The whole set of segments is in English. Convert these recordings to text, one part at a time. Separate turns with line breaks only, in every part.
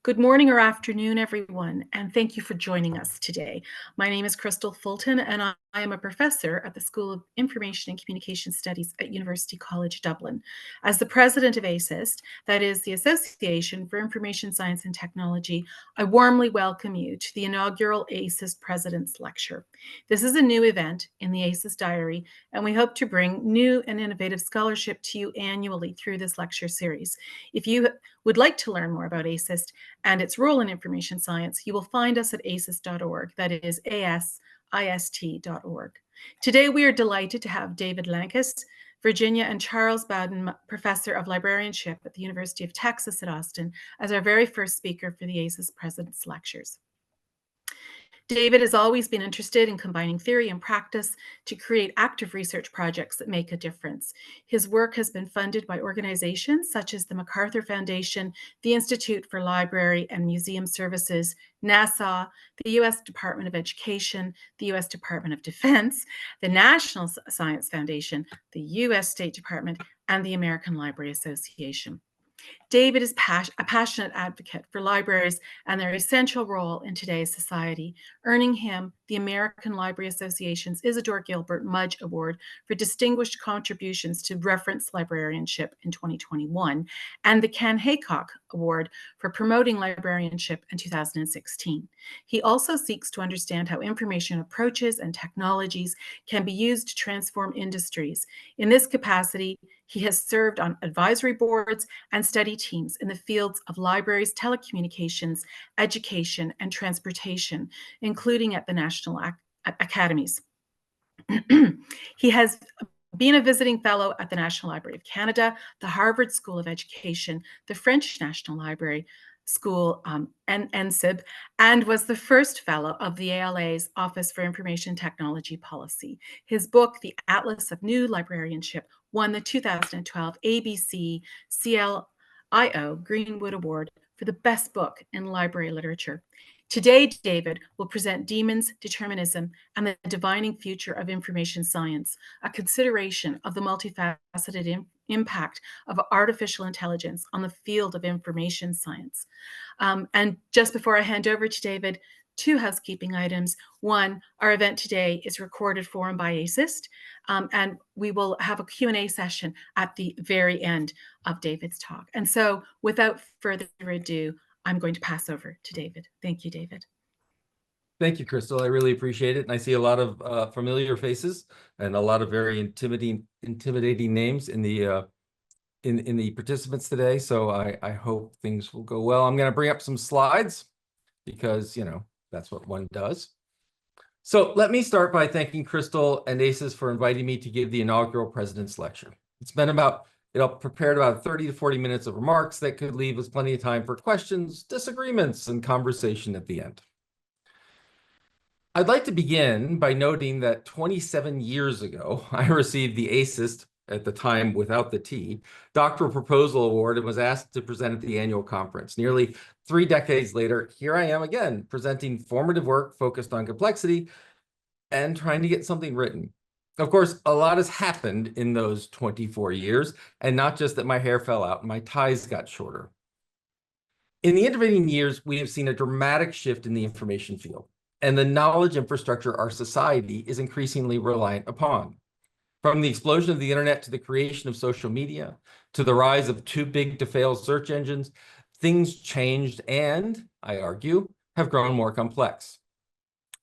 Good morning or afternoon, everyone, and thank you for joining us today. My name is Crystal Fulton, and I am a professor at the School of Information and Communication Studies at University College Dublin. As the president of ASIS&T, that is the Association for Information Science and Technology, I warmly welcome you to the inaugural ASIS President's Lecture. This is a new event in the ASIS Diary, and we hope to bring new and innovative scholarship to you annually through this lecture series. If you would like to learn more about ASIS&T and its role in information science, you will find us at asis.org. That is ASIST.org. Today, we are delighted to have David Lankes, Virginia, and Charles Bowden, Professor of Librarianship at the University of Texas at Austin, as our very first speaker for the ASIS President's Lectures. David has always been interested in combining theory and practice to create active research projects that make a difference. His work has been funded by organizations such as the MacArthur Foundation, the Institute for Library and Museum Services, NASA, the U.S. Department of Education, the U.S. Department of Defense, the National Science Foundation, the U.S. State Department, and the American Library Association. David is a passionate advocate for libraries and their essential role in today's society, earning him the American Library Association's Isidore Gilbert Mudge Award for distinguished contributions to reference librarianship in 2021, and the Ken Haycock Award for promoting librarianship in 2016. He also seeks to understand how information approaches and technologies can be used to transform industries. In this capacity, he has served on advisory boards and study teams in the fields of libraries, telecommunications, education, and transportation, including at the National Academies. He has been a visiting fellow at the National Library of Canada, the Harvard School of Education, the French National Library School, NSIB, and was the first fellow of the ALA's Office for Information Technology Policy. His book, The Atlas of New Librarianship, won the 2012 ABC CLIO Greenwood Award for the best book in library literature. Today, David will present Demons, Determinism, and the Divining Future of Information Science, a consideration of the multifaceted impact of artificial intelligence on the field of information science. And just before I hand over to David, two housekeeping items. One, our event today is recorded for and by ASIS&T, and we will have a Q&A session at the very end of David's talk. And so without further ado, I'm going to pass over to David. Thank you, David.
Thank you, Crystal. I really appreciate it. And I see a lot of familiar faces and a lot of very intimidating names in the participants today. So I hope things will go well. I'm going to bring up some slides because, you know, that's what one does. So let me start by thanking Crystal and ASIS for inviting me to give the inaugural President's Lecture. It's been prepared about 30 to 40 minutes of remarks that could leave us plenty of time for questions, disagreements, and conversation at the end. I'd like to begin by noting that 27 years ago, I received the ASIS&T, at the time without the T, Doctoral Proposal Award and was asked to present at the annual conference. Nearly 3 decades later, here I am again, presenting formative work focused on complexity and trying to get something written. Of course, a lot has happened in those 24 years, and not just that my hair fell out and my ties got shorter. In the intervening years, we have seen a dramatic shift in the information field and the knowledge infrastructure our society is increasingly reliant upon. From the explosion of the internet to the creation of social media, to the rise of too-big-to-fail search engines, things changed and, I argue, have grown more complex.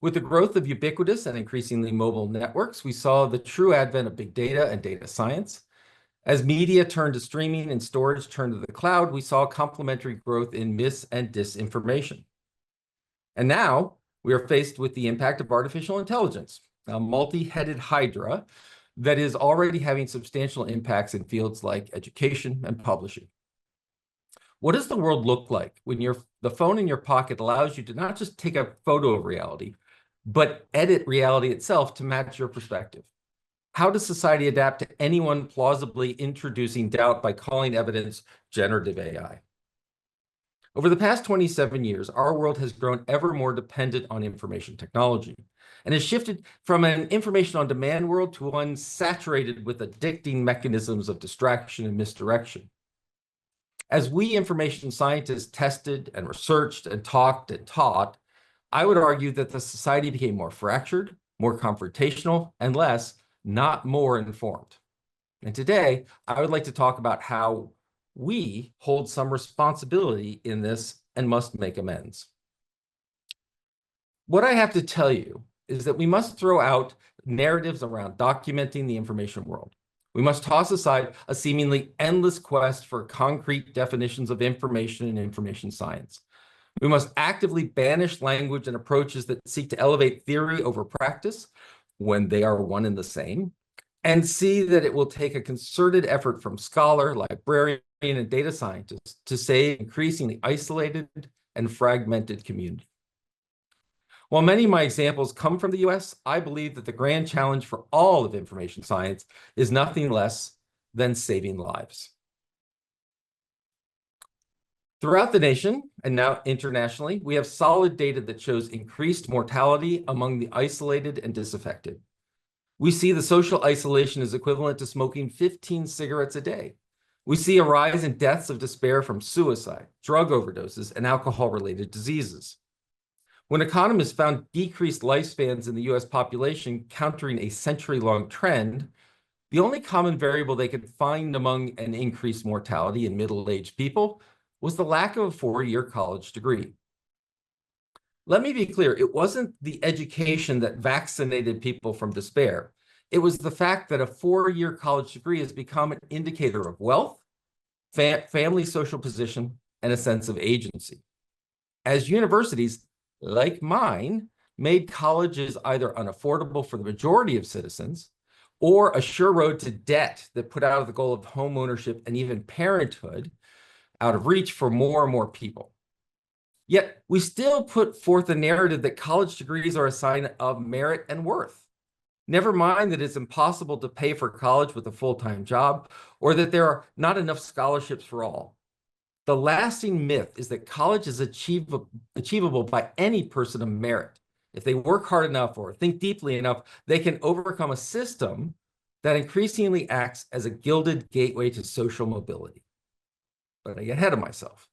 With the growth of ubiquitous and increasingly mobile networks, we saw the true advent of big data and data science. As media turned to streaming and storage turned to the cloud, we saw complementary growth in mis- and disinformation. And now we are faced with the impact of artificial intelligence, a multi-headed hydra that is already having substantial impacts in fields like education and publishing. What does the world look like when the phone in your pocket allows you to not just take a photo of reality, but edit reality itself to match your perspective? How does society adapt to anyone plausibly introducing doubt by calling evidence generative AI? Over the past 27 years, our world has grown ever more dependent on information technology and has shifted from an information on demand world to one saturated with addicting mechanisms of distraction and misdirection. As we information scientists tested and researched and talked and taught, I would argue that the society became more fractured, more confrontational, and less, not more informed. And today, I would like to talk about how we hold some responsibility in this and must make amends. What I have to tell you is that we must throw out narratives around documenting the information world. We must toss aside a seemingly endless quest for concrete definitions of information and information science. We must actively banish language and approaches that seek to elevate theory over practice when they are one and the same, and see that it will take a concerted effort from scholar, librarian, and data scientists to save increasingly isolated and fragmented community. While many of my examples come from the US, I believe that the grand challenge for all of information science is nothing less than saving lives. Throughout the nation, and now internationally, we have solid data that shows increased mortality among the isolated and disaffected. We see the social isolation is equivalent to smoking 15 cigarettes a day. We see a rise in deaths of despair from suicide, drug overdoses, and alcohol-related diseases. When economists found decreased lifespans in the US population countering a century-long trend, the only common variable they could find among an increased mortality in middle-aged people was the lack of a four-year college degree. Let me be clear, it wasn't the education that vaccinated people from despair. It was the fact that a four-year college degree has become an indicator of wealth, family social position, and a sense of agency. As universities, like mine, made colleges either unaffordable for the majority of citizens or a sure road to debt that put out the goal of home ownership and even parenthood out of reach for more and more people. Yet we still put forth a narrative that college degrees are a sign of merit and worth. Never mind that it's impossible to pay for college with a full-time job or that there are not enough scholarships for all. The lasting myth is that college is achievable by any person of merit. If they work hard enough or think deeply enough, they can overcome a system that increasingly acts as a gilded gateway to social mobility. But I get ahead of myself.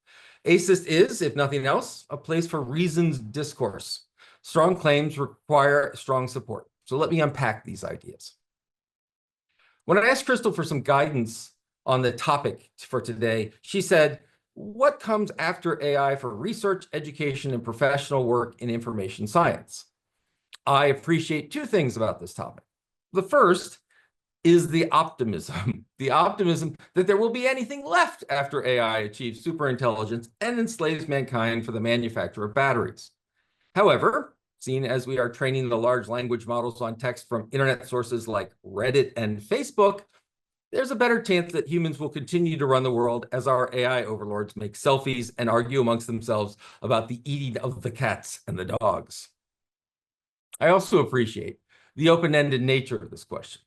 ASIS is, if nothing else, a place for reasoned discourse. Strong claims require strong support. So let me unpack these ideas. When I asked Crystal for some guidance on the topic for today, she said, "What comes after AI for research, education, and professional work in information science?" I appreciate two things about this topic. The first is the optimism that there will be anything left after AI achieves superintelligence and enslaves mankind for the manufacture of batteries. However, seeing as we are training the large language models on text from internet sources like Reddit and Facebook, there's a better chance that humans will continue to run the world as our AI overlords make selfies and argue amongst themselves about the eating of the cats and the dogs. I also appreciate the open-ended nature of this question.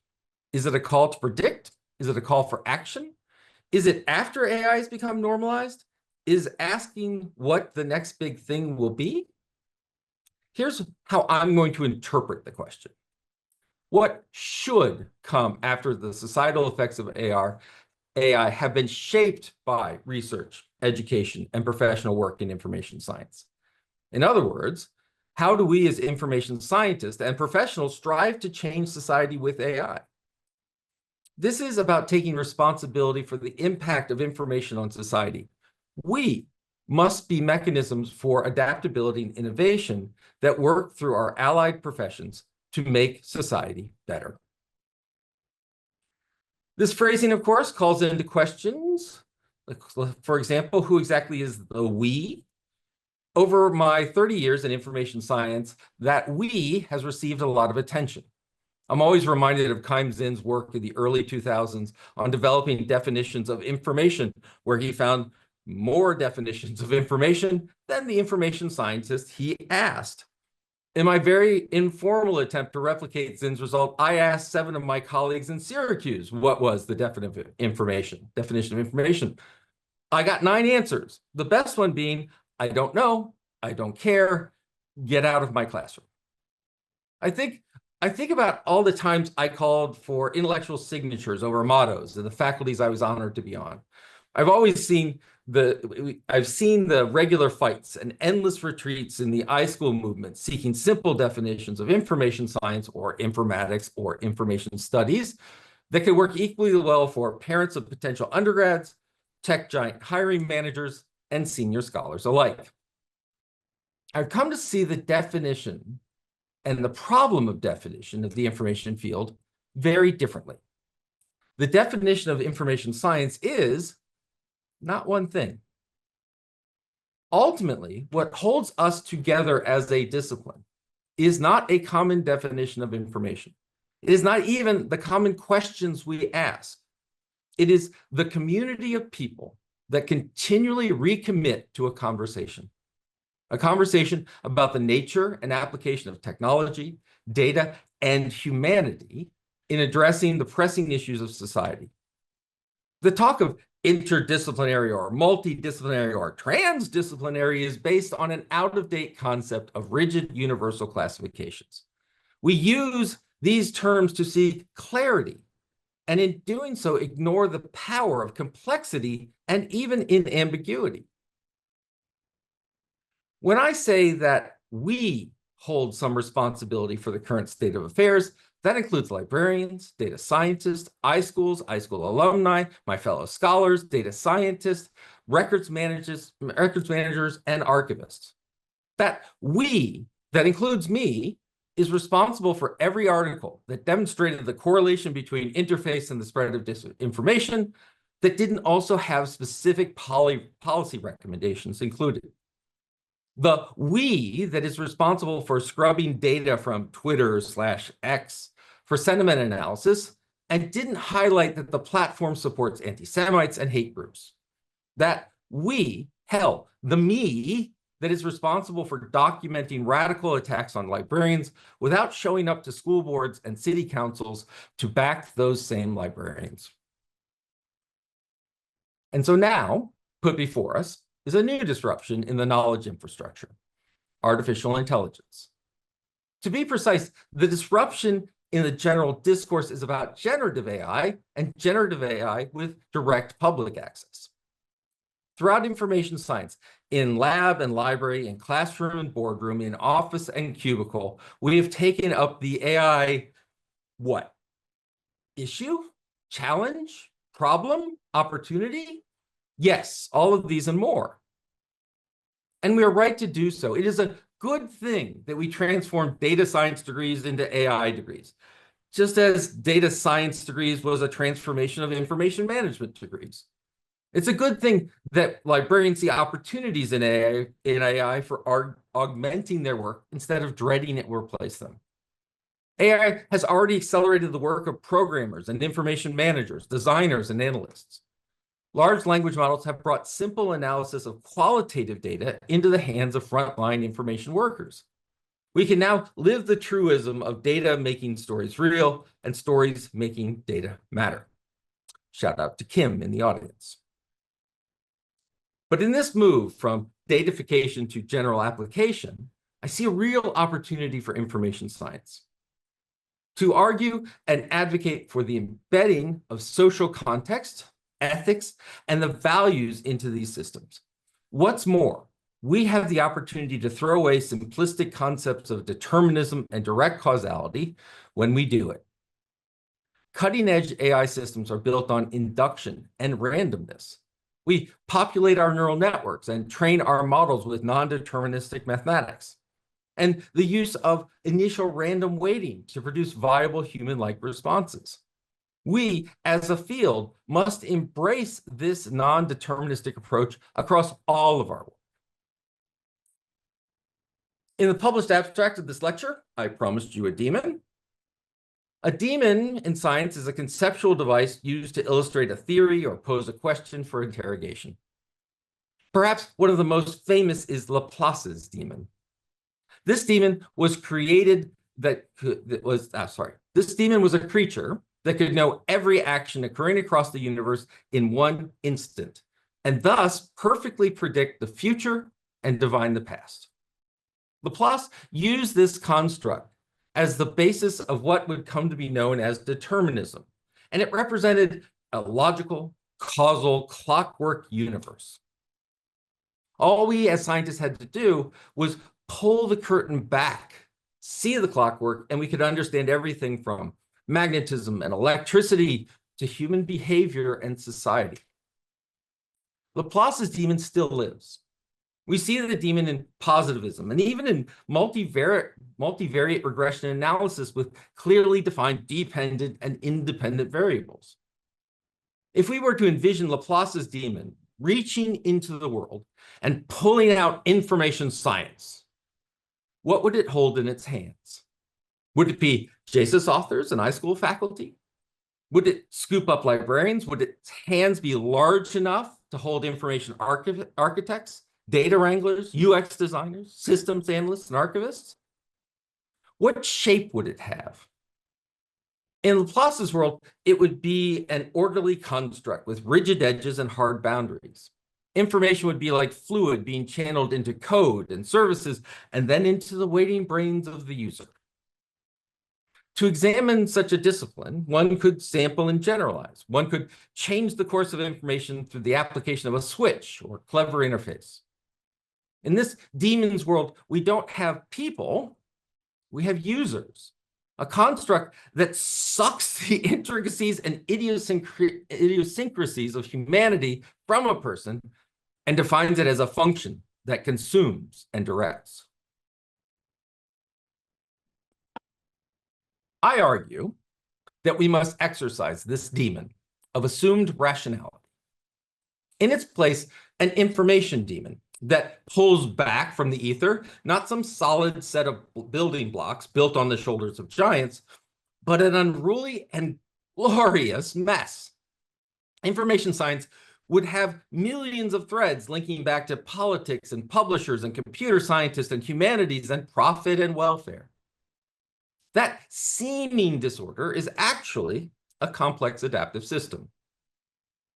Is it a call to predict? Is it a call for action? Is it after AI has become normalized? Is asking what the next big thing will be? Here's how I'm going to interpret the question. What should come after the societal effects of AI have been shaped by research, education, and professional work in information science? In other words, how do we as information scientists and professionals strive to change society with AI? This is about taking responsibility for the impact of information on society. We must be mechanisms for adaptability and innovation that work through our allied professions to make society better. This phrasing, of course, calls into questions. For example, who exactly is the we? Over my 30 years in information science, that we has received a lot of attention. I'm always reminded of Kaim Zinn's work in the early 2000s on developing definitions of information, where he found more definitions of information than the information scientist he asked. In my very informal attempt to replicate Zinn's result, I asked 7 of my colleagues in Syracuse what was the definition of information. I got 9 answers, the best one being, I don't know, I don't care, get out of my classroom. I think about all the times I called for intellectual signatures over mottos and the faculties I was honored to be on. I've always seen I've seen the regular fights and endless retreats in the iSchool movement seeking simple definitions of information science or informatics or information studies that could work equally well for parents of potential undergrads, tech giant hiring managers, and senior scholars alike. I've come to see the definition and the problem of definition of the information field very differently. The definition of information science is not one thing. Ultimately, what holds us together as a discipline is not a common definition of information. It is not even the common questions we ask. It is the community of people that continually recommit to a conversation about the nature and application of technology, data, and humanity in addressing the pressing issues of society. The talk of interdisciplinary or multidisciplinary or transdisciplinary is based on an out-of-date concept of rigid universal classifications. We use these terms to seek clarity, and in doing so, ignore the power of complexity and even in ambiguity. When I say that we hold some responsibility for the current state of affairs, that includes librarians, data scientists, iSchools, iSchool alumni, my fellow scholars, data scientists, records managers, and archivists. That we, that includes me, is responsible for every article that demonstrated the correlation between interface and the spread of disinformation that didn't also have specific policy recommendations included. The we that is responsible for scrubbing data from Twitter/X for sentiment analysis and didn't highlight that the platform supports anti-Semites and hate groups. That we, hell, the me that is responsible for documenting radical attacks on librarians without showing up to school boards and city councils to back those same librarians. And so now, put before us, is a new disruption in the knowledge infrastructure, artificial intelligence. To be precise, the disruption in the general discourse is about generative AI and generative AI with direct public access. Throughout information science, in lab and library, in classroom and boardroom, in office and cubicle, we have taken up the AI, what? Issue? Challenge? Problem? Opportunity? Yes, all of these and more. And we are right to do so. It is a good thing that we transform data science degrees into AI degrees, just as data science degrees was a transformation of information management degrees. It's a good thing that librarians see opportunities in AI for augmenting their work instead of dreading it will replace them. AI has already accelerated the work of programmers and information managers, designers, and analysts. Large language models have brought simple analysis of qualitative data into the hands of frontline information workers. We can now live the truism of data making stories real and stories making data matter. Shout out to Kim in the audience. But in this move from datafication to general application, I see a real opportunity for information science to argue and advocate for the embedding of social context, ethics, and the values into these systems. What's more, we have the opportunity to throw away simplistic concepts of determinism and direct causality when we do it. Cutting-edge AI systems are built on induction and randomness. We populate our neural networks and train our models with non-deterministic mathematics, and the use of initial random weighting to produce viable human-like responses. We, as a field, must embrace this non-deterministic approach across all of our work. In the published abstract of this lecture, I promised you a daemon. A daemon in science is a conceptual device used to illustrate a theory or pose a question for interrogation. Perhaps one of the most famous is Laplace's daemon. This daemon was this daemon was a creature that could know every action occurring across the universe in one instant, and thus perfectly predict the future and divine the past. Laplace used this construct as the basis of what would come to be known as determinism, and it represented a logical, causal, clockwork universe. All we as scientists had to do was pull the curtain back, see the clockwork, and we could understand everything from magnetism and electricity to human behavior and society. Laplace's demon still lives. We see the demon in positivism and even in multivariate regression analysis with clearly defined dependent and independent variables. If we were to envision Laplace's demon reaching into the world and pulling out information science, what would it hold in its hands? Would it be JASIS authors and iSchool faculty? Would it scoop up librarians? Would its hands be large enough to hold information architects, data wranglers, UX designers, systems analysts, and archivists? What shape would it have? In Laplace's world, it would be an orderly construct with rigid edges and hard boundaries. Information would be like fluid being channeled into code and services and then into the waiting brains of the user. To examine such a discipline, one could sample and generalize. One could change the course of information through the application of a switch or clever interface. In this demon's world, we don't have people, we have users, a construct that sucks the intricacies and idiosyncrasies of humanity from a person and defines it as a function that consumes and directs. I argue that we must exercise this demon of assumed rationality. In its place, an information demon that pulls back from the ether, not some solid set of building blocks built on the shoulders of giants, but an unruly and glorious mess. Information science would have millions of threads linking back to politics and publishers and computer scientists and humanities and profit and welfare. That seeming disorder is actually a complex adaptive system.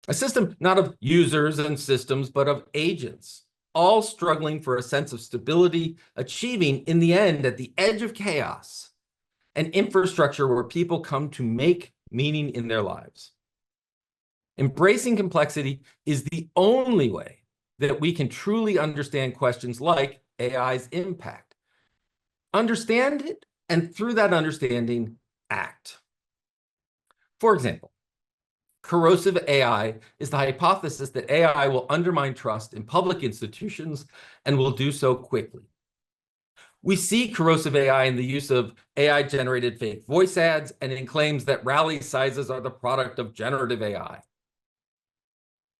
A system not of users and systems, but of agents, all struggling for a sense of stability, achieving in the end at the edge of chaos, an infrastructure where people come to make meaning in their lives. Embracing complexity is the only way that we can truly understand questions like AI's impact. Understand it, and through that understanding, act. For example, corrosive AI is the hypothesis that AI will undermine trust in public institutions and will do so quickly. We see corrosive AI in the use of AI-generated fake voice ads and in claims that rally sizes are the product of generative AI.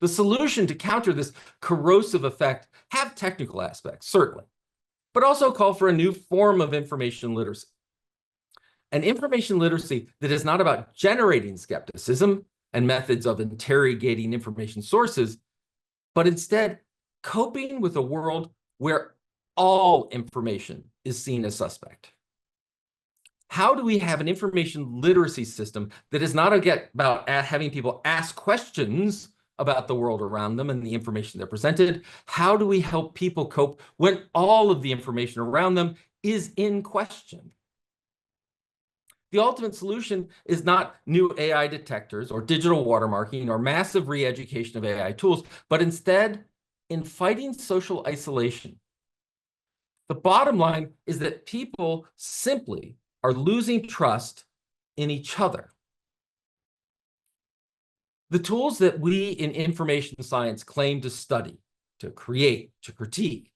The solution to counter this corrosive effect have technical aspects, certainly, but also call for a new form of information literacy. An information literacy that is not about generating skepticism and methods of interrogating information sources, but instead coping with a world where all information is seen as suspect. How do we have an information literacy system that is not about having people ask questions about the world around them and the information they're presented? How do we help people cope when all of the information around them is in question? The ultimate solution is not new AI detectors or digital watermarking or massive re-education of AI tools, but instead in fighting social isolation. The bottom line is that people simply are losing trust in each other. The tools that we in information science claim to study, to create, to critique,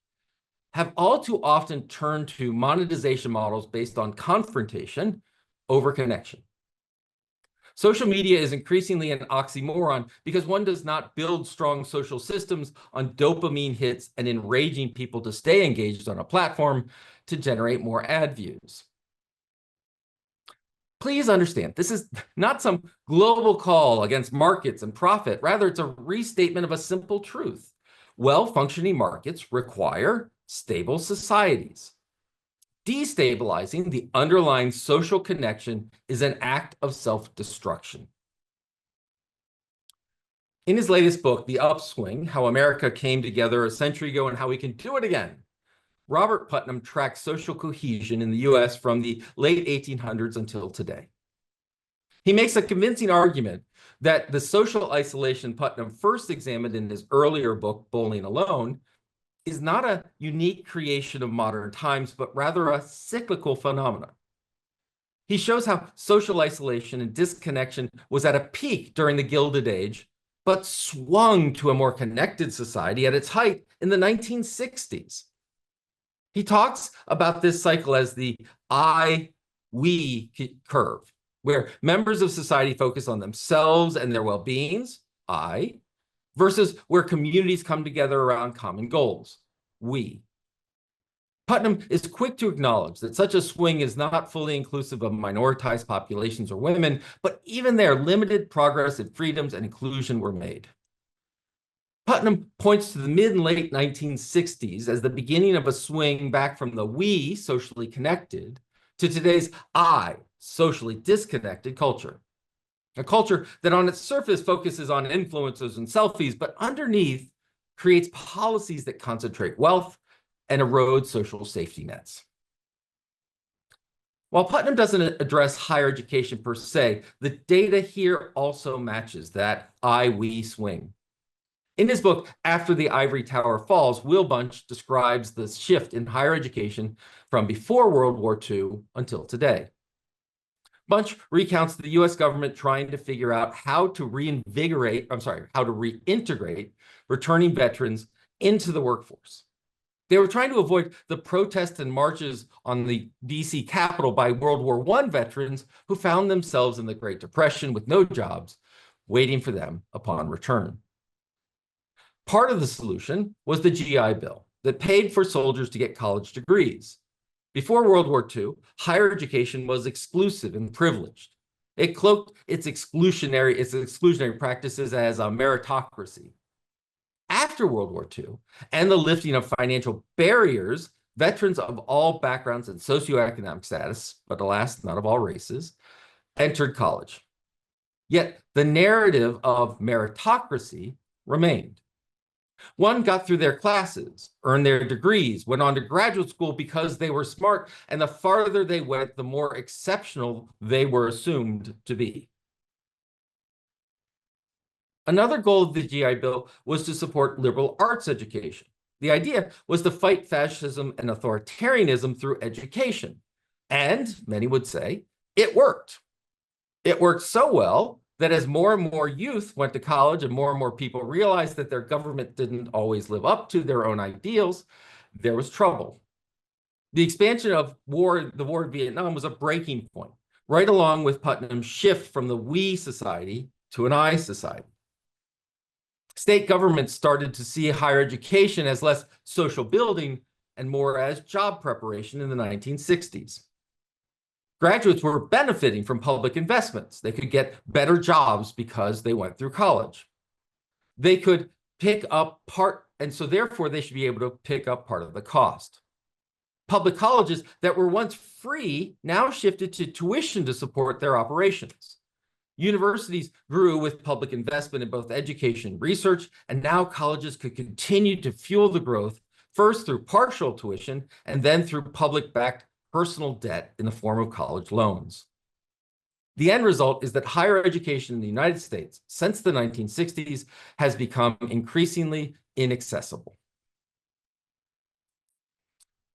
have all too often turned to monetization models based on confrontation over connection. Social media is increasingly an oxymoron because one does not build strong social systems on dopamine hits and enraging people to stay engaged on a platform to generate more ad views. Please understand, this is not some global call against markets and profit. Rather, it's a restatement of a simple truth. Well-functioning markets require stable societies. Destabilizing the underlying social connection is an act of self-destruction. In his latest book, The Upswing, How America Came Together a Century Ago and How We Can Do It Again, Robert Putnam tracks social cohesion in the US from the late 1800s until today. He makes a convincing argument that the social isolation Putnam first examined in his earlier book, Bowling Alone, is not a unique creation of modern times, but rather a cyclical phenomenon. He shows how social isolation and disconnection was at a peak during the Gilded Age, but swung to a more connected society at its height in the 1960s. He talks about this cycle as the I-we curve, where members of society focus on themselves and their well-beings, I, versus where communities come together around common goals, we. Putnam is quick to acknowledge that such a swing is not fully inclusive of minoritized populations or women, but even there, limited progress in freedoms and inclusion were made. Putnam points to the mid and late 1960s as the beginning of a swing back from the we, socially connected, to today's I, socially disconnected culture. A culture that on its surface focuses on influencers and selfies, but underneath creates policies that concentrate wealth and erode social safety nets. While Putnam doesn't address higher education per se, the data here also matches that I-we swing. In his book, After the Ivory Tower Falls, Will Bunch describes the shift in higher education from before World War II until today. Bunch recounts the US government trying to figure out how to reintegrate returning veterans into the workforce. They were trying to avoid the protests and marches on the DC Capitol by World War I veterans who found themselves in the Great Depression with no jobs, waiting for them upon return. Part of the solution was the GI Bill that paid for soldiers to get college degrees. Before World War II, higher education was exclusive and privileged. It cloaked its exclusionary practices as a meritocracy. After World War II and the lifting of financial barriers, veterans of all backgrounds and socioeconomic status, but alas, not of all races, entered college. Yet the narrative of meritocracy remained. One got through their classes, earned their degrees, went on to graduate school because they were smart, and the farther they went, the more exceptional they were assumed to be. Another goal of the GI Bill was to support liberal arts education. The idea was to fight fascism and authoritarianism through education. And many would say it worked. It worked so well that as more and more youth went to college and more people realized that their government didn't always live up to their own ideals, there was trouble. The expansion of the war in Vietnam was a breaking point, right along with Putnam's shift from the we society to an I society. State governments started to see higher education as less social building and more as job preparation in the 1960s. Graduates were benefiting from public investments. They could get better jobs because they went through college. They could pick up and so therefore they should be able to pick up part of the cost. Public colleges that were once free now shifted to tuition to support their operations. Universities grew with public investment in both education and research, and now colleges could continue to fuel the growth, first through partial tuition and then through public-backed personal debt in the form of college loans. The end result is that higher education in the United States since the 1960s has become increasingly inaccessible.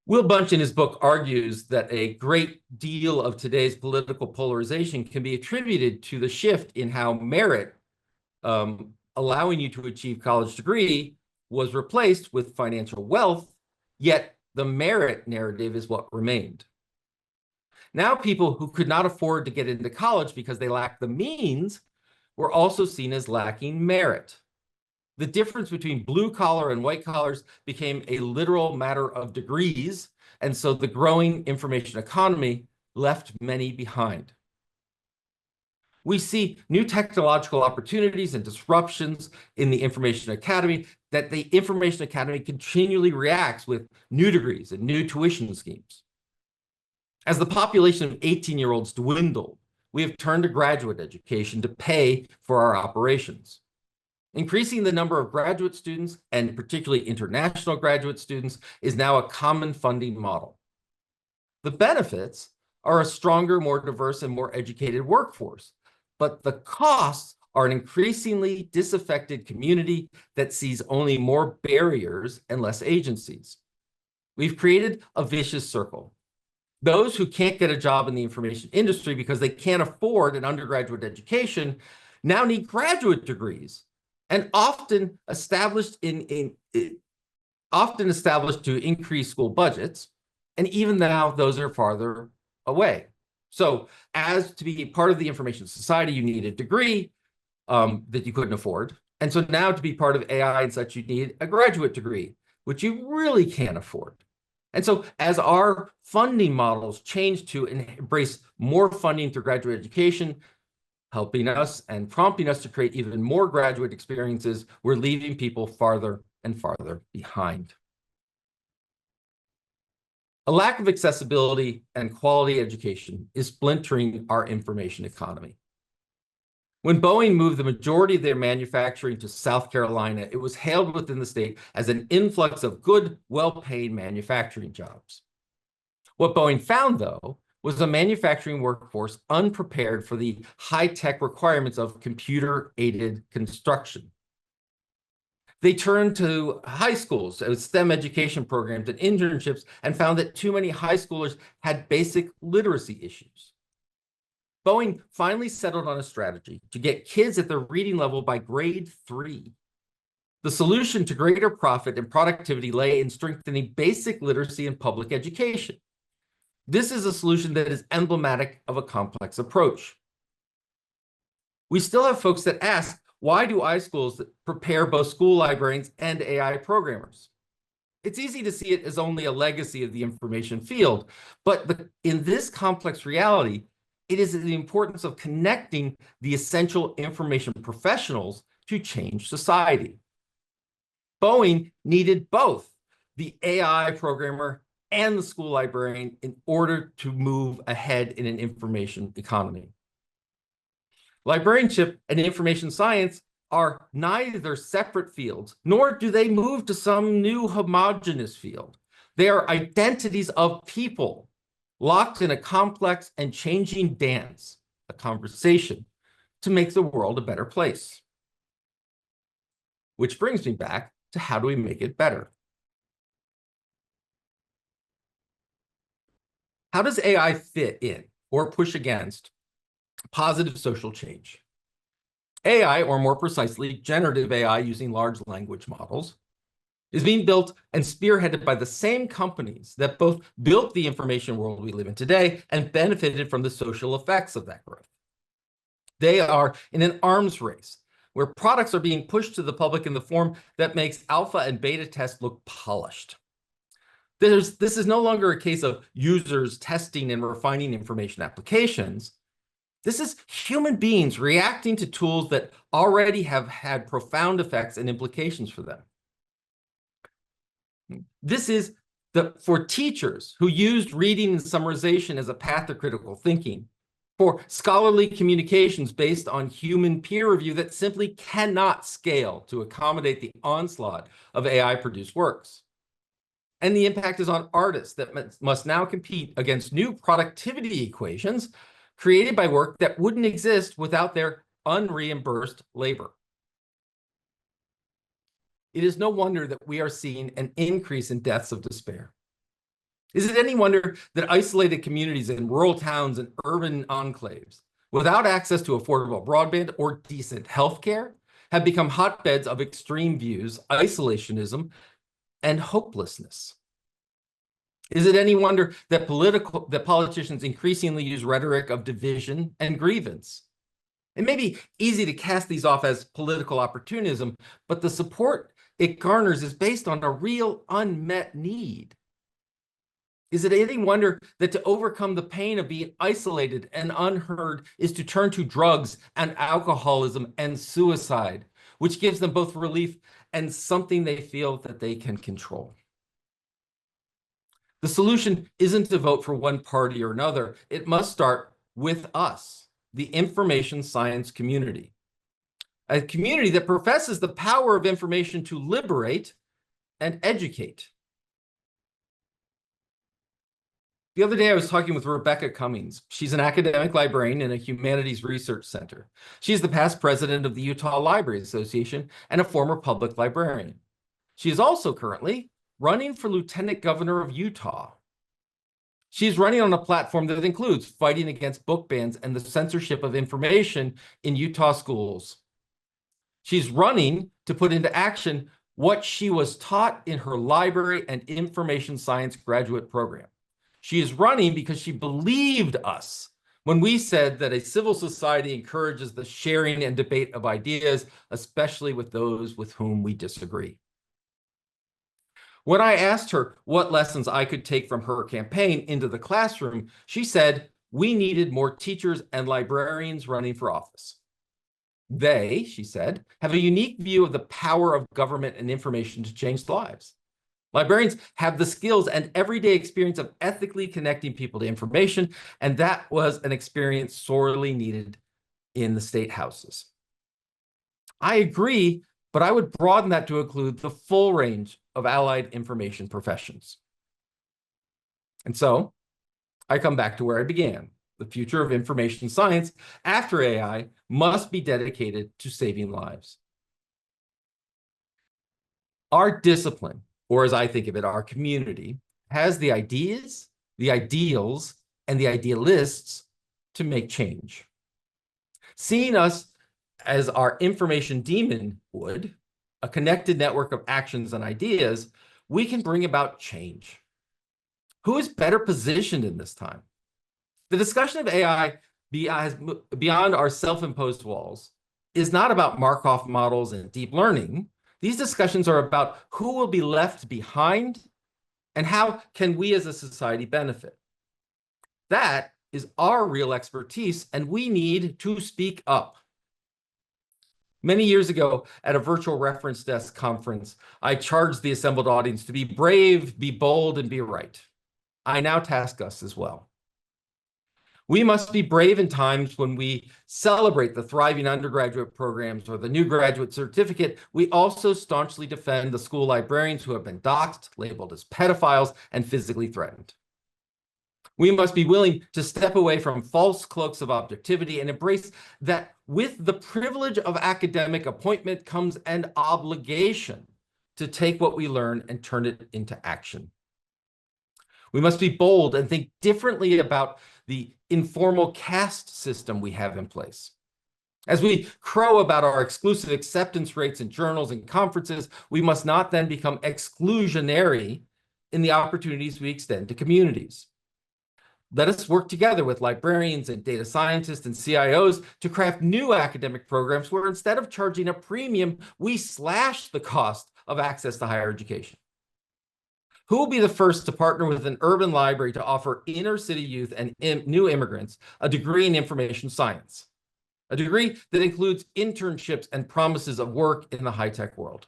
Will Bunch in his book argues that a great deal of today's political polarization can be attributed to the shift in how merit, allowing you to achieve college degree, was replaced with financial wealth, yet the merit narrative is what remained. Now people who could not afford to get into college because they lacked the means were also seen as lacking merit. The difference between blue collar and white collars became a literal matter of degrees, and so the growing information economy left many behind. We see new technological opportunities and disruptions in the information economy that the information economy continually reacts with new degrees and new tuition schemes. As the population of 18-year-olds dwindled, we have turned to graduate education to pay for our operations. Increasing the number of graduate students, and particularly international graduate students, is now a common funding model. The benefits are a stronger, more diverse, and more educated workforce, but the costs are an increasingly disaffected community that sees only more barriers and less agencies. We've created a vicious circle. Those who can't get a job in the information industry because they can't afford an undergraduate education now need graduate degrees, and often established to increase school budgets, and even now those are farther away. So as to be part of the information society, you need a degree that you couldn't afford. And so now to be part of AI and such, you need a graduate degree, which you really can't afford. And so as our funding models change to embrace more funding through graduate education, helping us and prompting us to create even more graduate experiences, we're leaving people farther and farther behind. A lack of accessibility and quality education is splintering our information economy. When Boeing moved the majority of their manufacturing to South Carolina, it was hailed within the state as an influx of good, well-paid manufacturing jobs. What Boeing found, though, was a manufacturing workforce unprepared for the high-tech requirements of computer-aided construction. They turned to high schools, STEM education programs and internships, and found that too many high schoolers had basic literacy issues. Boeing finally settled on a strategy to get kids at the reading level by grade 3. The solution to greater profit and productivity lay in strengthening basic literacy and public education. This is a solution that is emblematic of a complex approach. We still have folks that ask, why do iSchools prepare both school librarians and AI programmers? It's easy to see it as only a legacy of the information field, but in this complex reality, it is the importance of connecting the essential information professionals to change society. Boeing needed both the AI programmer and the school librarian in order to move ahead in an information economy. Librarianship and information science are neither separate fields, nor do they move to some new homogeneous field. They are identities of people locked in a complex and changing dance, a conversation, to make the world a better place. Which brings me back to how do we make it better? How does AI fit in or push against positive social change? AI, or more precisely, generative AI using large language models, is being built and spearheaded by the same companies that both built the information world we live in today and benefited from the social effects of that growth. They are in an arms race where products are being pushed to the public in the form that makes alpha and beta tests look polished. This is no longer a case of users testing and refining information applications. This is human beings reacting to tools that already have had profound effects and implications for them. This is for teachers who used reading and summarization as a path to critical thinking, for scholarly communications based on human peer review that simply cannot scale to accommodate the onslaught of AI-produced works. And the impact is on artists that must now compete against new productivity equations created by work that wouldn't exist without their unreimbursed labor. It is no wonder that we are seeing an increase in deaths of despair. Is it any wonder that isolated communities in rural towns and urban enclaves, without access to affordable broadband or decent healthcare, have become hotbeds of extreme views, isolationism, and hopelessness? Is it any wonder that politicians increasingly use rhetoric of division and grievance? It may be easy to cast these off as political opportunism, but the support it garners is based on a real unmet need. Is it any wonder that to overcome the pain of being isolated and unheard is to turn to drugs and alcoholism and suicide, which gives them both relief and something they feel that they can control? The solution isn't to vote for one party or another. It must start with us, the information science community, a community that professes the power of information to liberate and educate. The other day, I was talking with Rebecca Cummings. She's an academic librarian in a humanities research center. She's the past president of the Utah Library Association and a former public librarian. She is also currently running for lieutenant governor of Utah. She's running on a platform that includes fighting against book bans and the censorship of information in Utah schools. She's running to put into action what she was taught in her library and information science graduate program. She is running because she believed us when we said that a civil society encourages the sharing and debate of ideas, especially with those with whom we disagree. When I asked her what lessons I could take from her campaign into the classroom, she said, we needed more teachers and librarians running for office. They, she said, have a unique view of the power of government and information to change lives. Librarians have the skills and everyday experience of ethically connecting people to information, and that was an experience sorely needed in the state houses. I agree, but I would broaden that to include the full range of allied information professions. And so I come back to where I began. The future of information science after AI must be dedicated to saving lives. Our discipline, or as I think of it, our community, has the ideas, the ideals, and the idealists to make change. Seeing us as our information demon would, a connected network of actions and ideas, we can bring about change. Who is better positioned in this time? The discussion of AI beyond our self-imposed walls is not about Markov models and deep learning. These discussions are about who will be left behind and how can we as a society benefit. That is our real expertise, and we need to speak up. Many years ago, at a virtual reference desk conference, I charged the assembled audience to be brave, be bold, and be right. I now task us as well. We must be brave in times when we celebrate the thriving undergraduate programs or the new graduate certificate. We also staunchly defend the school librarians who have been doxxed, labeled as pedophiles, and physically threatened. We must be willing to step away from false cloaks of objectivity and embrace that with the privilege of academic appointment comes an obligation to take what we learn and turn it into action. We must be bold and think differently about the informal caste system we have in place. As we crow about our exclusive acceptance rates in journals and conferences, we must not then become exclusionary in the opportunities we extend to communities. Let us work together with librarians and data scientists and CIOs to craft new academic programs where instead of charging a premium, we slash the cost of access to higher education. Who will be the first to partner with an urban library to offer inner city youth and new immigrants a degree in information science? A degree that includes internships and promises of work in the high-tech world.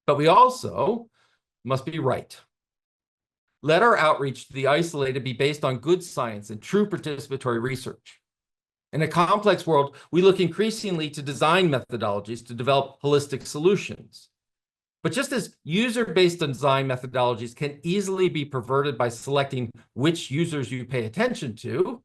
But we also must be right. Let our outreach to the isolated be based on good science and true participatory research. In a complex world, we look increasingly to design methodologies to develop holistic solutions. But just as user-based design methodologies can easily be perverted by selecting which users you pay attention to,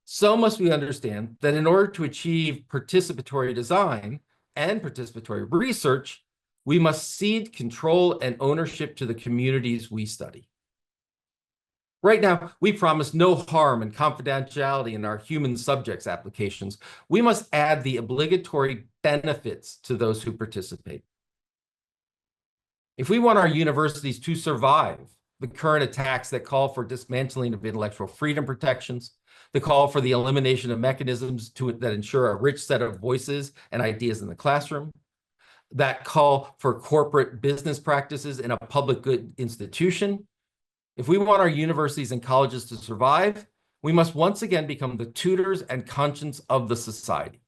so must we understand that in order to achieve participatory design and participatory research, we must cede control and ownership to the communities we study. Right now, we promise no harm and confidentiality in our human subjects applications. We must add the obligatory benefits to those who participate. If we want our universities to survive the current attacks that call for dismantling of intellectual freedom protections, the call for the elimination of mechanisms that ensure a rich set of voices and ideas in the classroom, that call for corporate business practices in a public good institution, if we want our universities and colleges to survive, we must once again become the tutors and conscience of the society.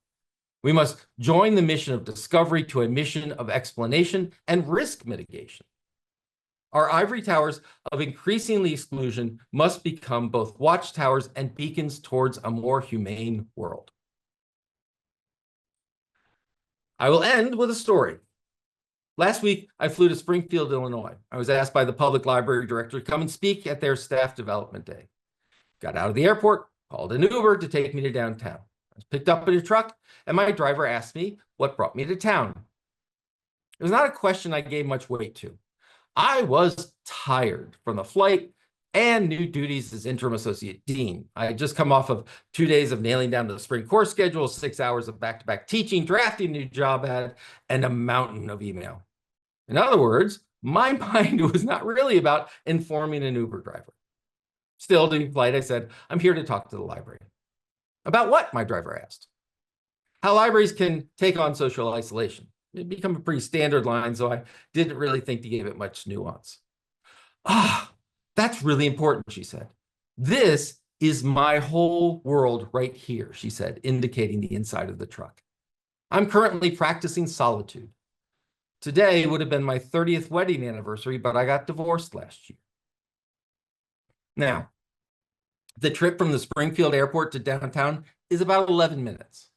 We must join the mission of discovery to a mission of explanation and risk mitigation. Our ivory towers of increasingly exclusion must become both watchtowers and beacons towards a more humane world. I will end with a story. Last week, I flew to Springfield, Illinois. I was asked by the public library director to come and speak at their staff development day. Got out of the airport, called an Uber to take me to downtown. I was picked up in a truck, and my driver asked me what brought me to town. It was not a question I gave much weight to. I was tired from the flight and new duties as interim associate dean. I had just come off of 2 days of nailing down the spring course schedule, 6 hours of back-to-back teaching, drafting a new job ad, and a mountain of email. In other words, my mind was not really about informing an Uber driver. Still, to be polite, I said, I'm here to talk to the library. About what? My driver asked. How libraries can take on social isolation. It became a pretty standard line, so I didn't really think to give it much nuance. That's really important, she said. This is my whole world right here, she said, indicating the inside of the truck. I'm currently practicing solitude. Today would have been my 30th wedding anniversary, but I got divorced last year. Now, the trip from the Springfield airport to downtown is about 11 minutes.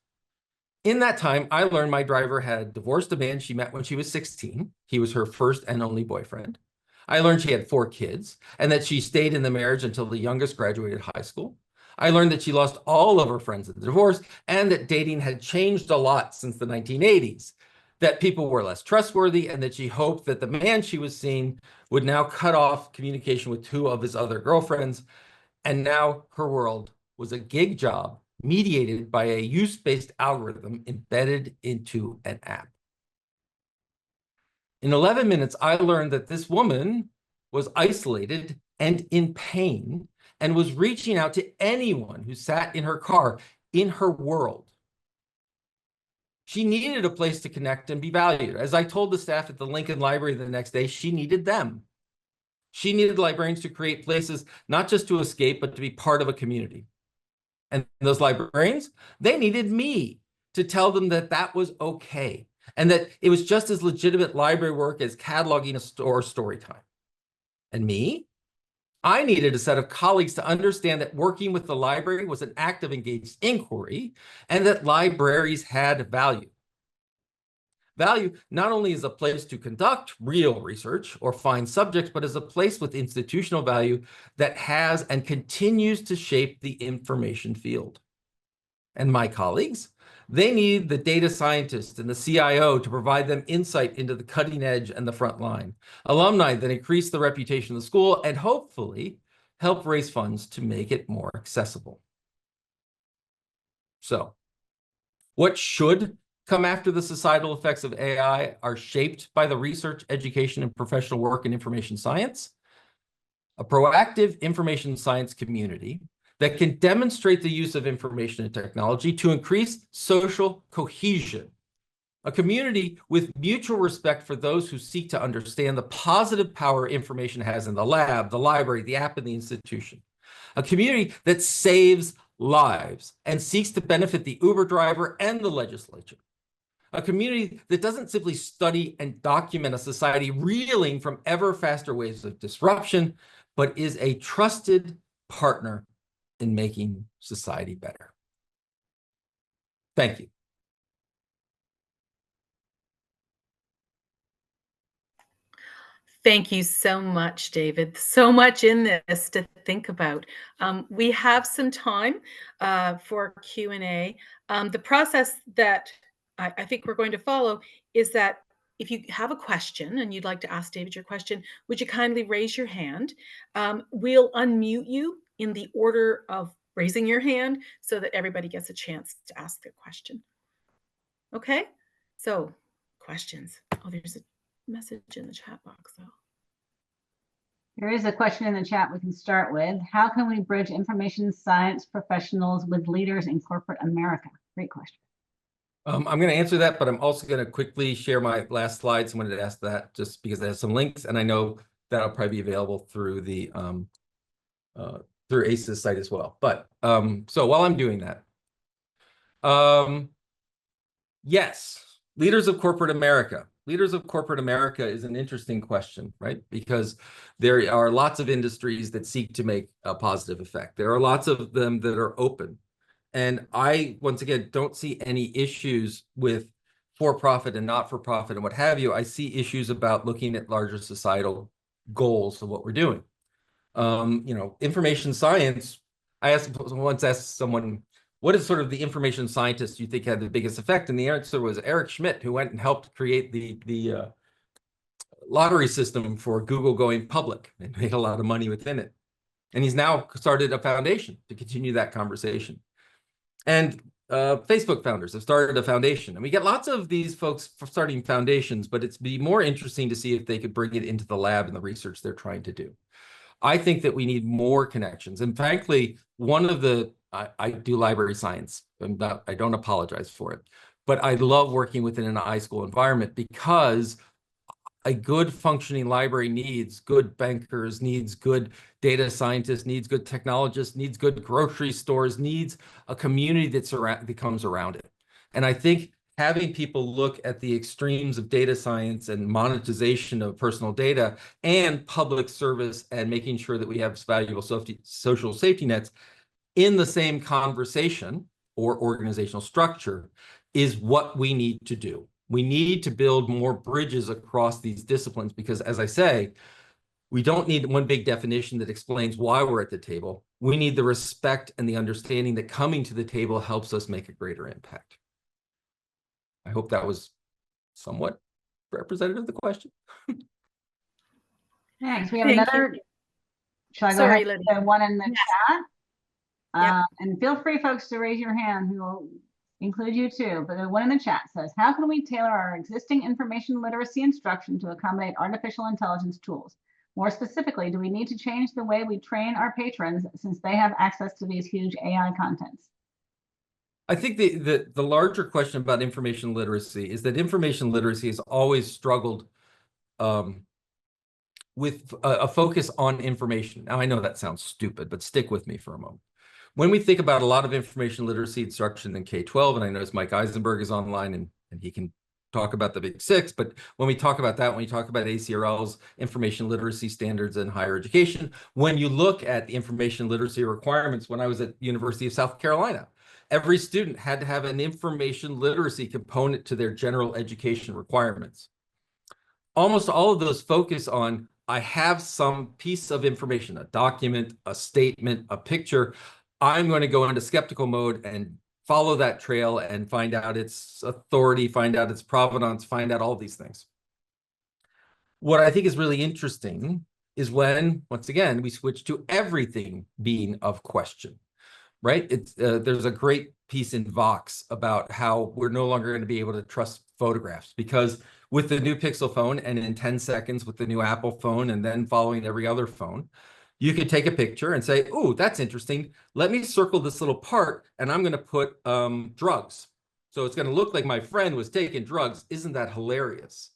In that time, I learned my driver had divorced a man she met when she was 16. He was her first and only boyfriend. I learned she had 4 kids and that she stayed in the marriage until the youngest graduated high school. I learned that she lost all of her friends in the divorce and that dating had changed a lot since the 1980s, that people were less trustworthy, and that she hoped that the man she was seeing would now cut off communication with 2 of his other girlfriends. And now her world was a gig job mediated by a use-based algorithm embedded into an app. In 11 minutes, I learned that this woman was isolated and in pain and was reaching out to anyone who sat in her car in her world. She needed a place to connect and be valued. As I told the staff at the Lincoln Library the next day, she needed them. She needed librarians to create places not just to escape, but to be part of a community. And those librarians, they needed me to tell them that that was okay, and that it was just as legitimate library work as cataloging a store story time. And me, I needed a set of colleagues to understand that working with the library was an act of engaged inquiry and that libraries had value. Value not only as a place to conduct real research or find subjects, but as a place with institutional value that has and continues to shape the information field. And my colleagues, they need the data scientist and the CIO to provide them insight into the cutting edge and the front line, alumni that increase the reputation of the school and hopefully help raise funds to make it more accessible. So, what should come after the societal effects of AI are shaped by the research, education, and professional work in information science? A proactive information science community that can demonstrate the use of information and technology to increase social cohesion. A community with mutual respect for those who seek to understand the positive power information has in the lab, the library, the app, and the institution. A community that saves lives and seeks to benefit the Uber driver and the legislature. A community that doesn't simply study and document a society reeling from ever faster waves of disruption, but is a trusted partner in making society better. Thank you.
Thank you so much, David. So much in this to think about. We have some time for Q&A. The process that I think we're going to follow is that if you have a question and you'd like to ask David your question, would you kindly raise your hand? We'll unmute you in the order of raising your hand so that everybody gets a chance to ask their question. Okay, so questions. Oh, there's a message in the chat box though.
There is a question in the chat we can start with. How can we bridge information science professionals with leaders in corporate America? Great question.
I'm going to answer that, but I'm also going to quickly share my last slides. I wanted to ask that just because it has some links, and I know that'll probably be available through the through ASIS site as well. But so while I'm doing that, yes, leaders of corporate America. Leaders of corporate America is an interesting question, right? Because there are lots of industries that seek to make a positive effect. There are lots of them that are open. And I, once again, don't see any issues with for-profit and not-for-profit and what have you, I see issues about looking at larger societal goals of what we're doing. Information science, once asked someone, what is sort of the information scientist you think had the biggest effect? And the answer was Eric Schmidt, who went and helped create the lottery system for Google going public and made a lot of money within it. And he's now started a foundation to continue that conversation. And Facebook founders have started a foundation. And we get lots of these folks starting foundations, but it's be more interesting to see if they could bring it into the lab and the research they're trying to do. I think that we need more connections. And frankly, I do library science. I don't apologize for it, but I love working within an iSchool environment because a good functioning library needs good bankers, needs good data scientists, needs good technologists, needs good grocery stores, needs a community that comes around it. And I think having people look at the extremes of data science and monetization of personal data and public service and making sure that we have valuable social safety nets in the same conversation or organizational structure is what we need to do. We need to build more bridges across these disciplines because, as I say, we don't need one big definition that explains why we're at the table. We need the respect and the understanding that coming to the table helps us make a greater impact. I hope that was somewhat representative of the question.
Thanks. We have another. Shall I go ahead?
Lydia.
The one in the chat.
Yep.
And feel free, folks, to raise your hand. We will include you too. But the one in the chat says, how can we tailor our existing information literacy instruction to accommodate artificial intelligence tools? More specifically, do we need to change the way we train our patrons since they have access to these huge AI contents?
I think the larger question about information literacy is that information literacy has always struggled with a focus on information. Now, I know that sounds stupid, but stick with me for a moment. When we think about a lot of information literacy instruction in K-12, and I notice Mike Eisenberg is online and he can talk about the Big Six, but when we talk about that, when we talk about ACRL's information literacy standards in higher education, when you look at the information literacy requirements, when I was at University of South Carolina, every student had to have an information literacy component to their general education requirements. Almost all of those focus on, I have some piece of information, a document, a statement, a picture. I'm going to go into skeptical mode and follow that trail and find out its authority, find out its provenance, find out all these things. What I think is really interesting is when, once again, we switch to everything being of question, right? There's a great piece in Vox about how we're no longer going to be able to trust photographs because with the new Pixel phone and in 10 seconds with the new Apple phone and then following every other phone, you could take a picture and say, oh, that's interesting. Let me circle this little part and I'm going to put drugs. So it's going to look like my friend was taking drugs. Isn't that hilarious?